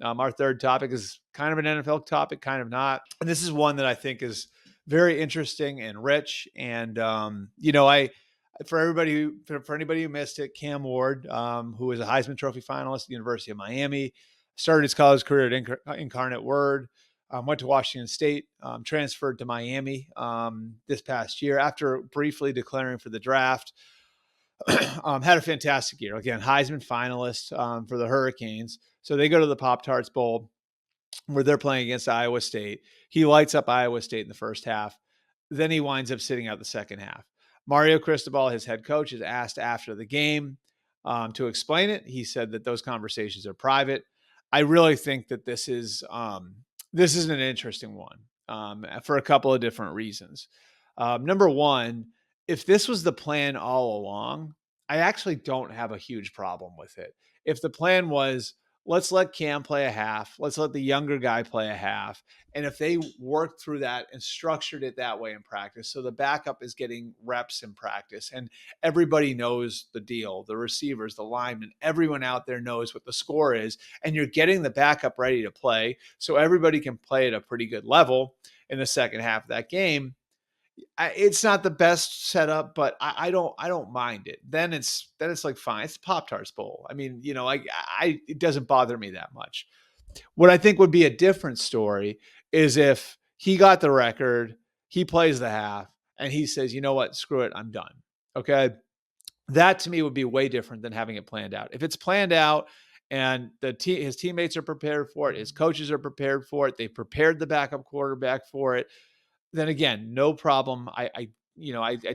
Our third topic is kind of an NFL topic, kind of not. And this is one that I think is very interesting and rich. And, for anybody who missed it, Cam Ward, who was a Heisman Trophy finalist at the University of Miami, started his college career at Incarnate Word, went to Washington State, transferred to Miami this past year after briefly declaring for the draft. Had a fantastic year. Again, Heisman finalist for the Hurricanes. So they go to the Pop-Tarts Bowl where they're playing against Iowa State. He lights up Iowa State in the first half. Then he winds up sitting out the second half. Mario Cristobal, his head coach, is asked after the game to explain it. He said that those conversations are private. I really think that this is an interesting one for a couple of different reasons. Number one, if this was the plan all along, I actually don't have a huge problem with it. If the plan was, let's let Cam play a half, let's let the younger guy play a half, and if they worked through that and structured it that way in practice, so the backup is getting reps in practice and everybody knows the deal, the receivers, the linemen, everyone out there knows what the score is, and you're getting the backup ready to play so everybody can play at a pretty good level in the second half of that game. It's not the best setup, but I don't mind it. Then it's like fine. It's the Pop-Tarts Bowl. I mean, it doesn't bother me that much. What I think would be a different story is if he got the record, he plays the half, and he says, you know what, screw it, I'm done. Okay. That to me would be way different than having it planned out. If it's planned out and his teammates are prepared for it, his coaches are prepared for it, they prepared the backup quarterback for it, then again, no problem. I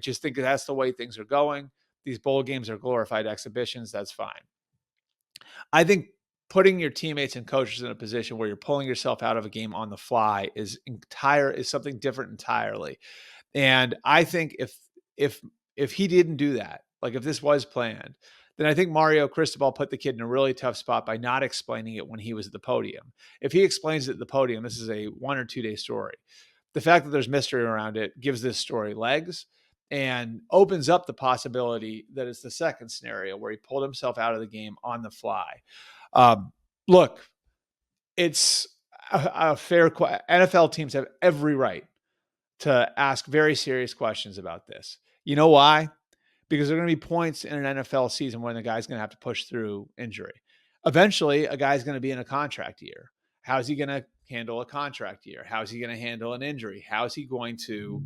just think that's the way things are going. These bowl games are glorified exhibitions. That's fine. I think putting your teammates and coaches in a position where you're pulling yourself out of a game on the fly is something different entirely. And I think if he didn't do that, like if this was planned, then I think Mario Cristobal put the kid in a really tough spot by not explaining it when he was at the podium. If he explains it at the podium, this is a 1 or 2 day story. The fact that there's mystery around it gives this story legs and opens up the possibility that it's the second scenario where he pulled himself out of the game on the fly. Look, it's a fair question. NFL teams have every right to ask very serious questions about this. You know why? Because there are going to be points in an NFL season when the guy's going to have to push through injury. Eventually, a guy's going to be in a contract year. How's he going to handle a contract year? How's he going to handle an injury? How's he going to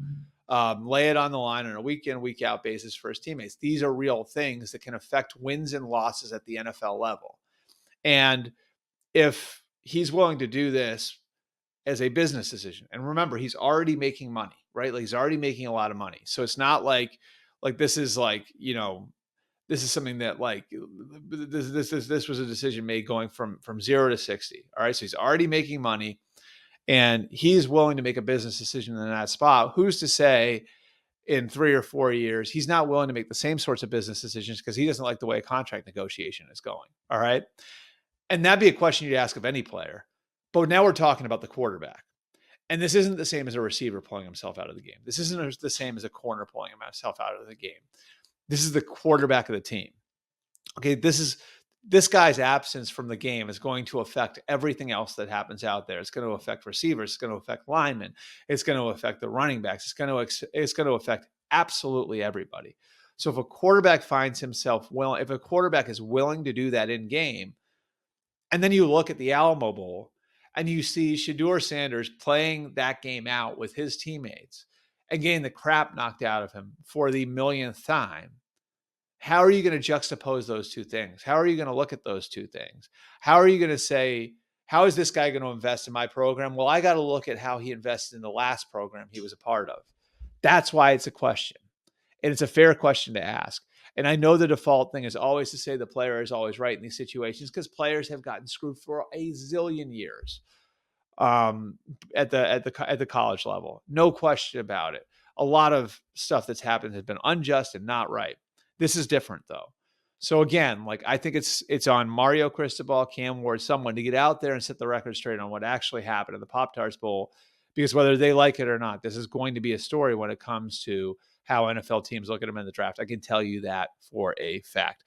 lay it on the line on a week in, week out basis for his teammates? These are real things that can affect wins and losses at the NFL level. And if he's willing to do this as a business decision, and remember, he's already making money, right? Like he's already making a lot of money. So it's not like this is like, this is something that like this was a decision made going from 0 to 60. All right. So he's already making money and he's willing to make a business decision in that spot. Who's to say in 3 or 4 years, he's not willing to make the same sorts of business decisions because he doesn't like the way a contract negotiation is going. All right. And that'd be a question you'd ask of any player. But now we're talking about the quarterback. And this isn't the same as a receiver pulling himself out of the game. This isn't the same as a corner pulling himself out of the game. This is the quarterback of the team. Okay, this guy's absence from the game is going to affect everything else that happens out there. It's going to affect receivers. It's going to affect linemen. It's going to affect the running backs. It's going to affect absolutely everybody. So if a quarterback finds himself if a quarterback is willing to do that in game, and then you look at the Alamo Bowl and you see Shedeur Sanders playing that game out with his teammates and getting the crap knocked out of him for the millionth time, how are you going to juxtapose those two things? How are you going to look at those two things? How are you going to say, how is this guy going to invest in my program? Well, I got to look at how he invested in the last program he was a part of. That's why it's a question. And it's a fair question to ask. And I know the default thing is always to say the player is always right in these situations because players have gotten screwed for a zillion years at the college level. No question about it. A lot of stuff that's happened has been unjust and not right. This is different though. So again, like I think it's on Mario Cristobal, Cam Ward, someone to get out there and set the record straight on what actually happened in the Pop-Tarts Bowl, because whether they like it or not, this is going to be a story when it comes to how NFL teams look at them in the draft. I can tell you that for a fact.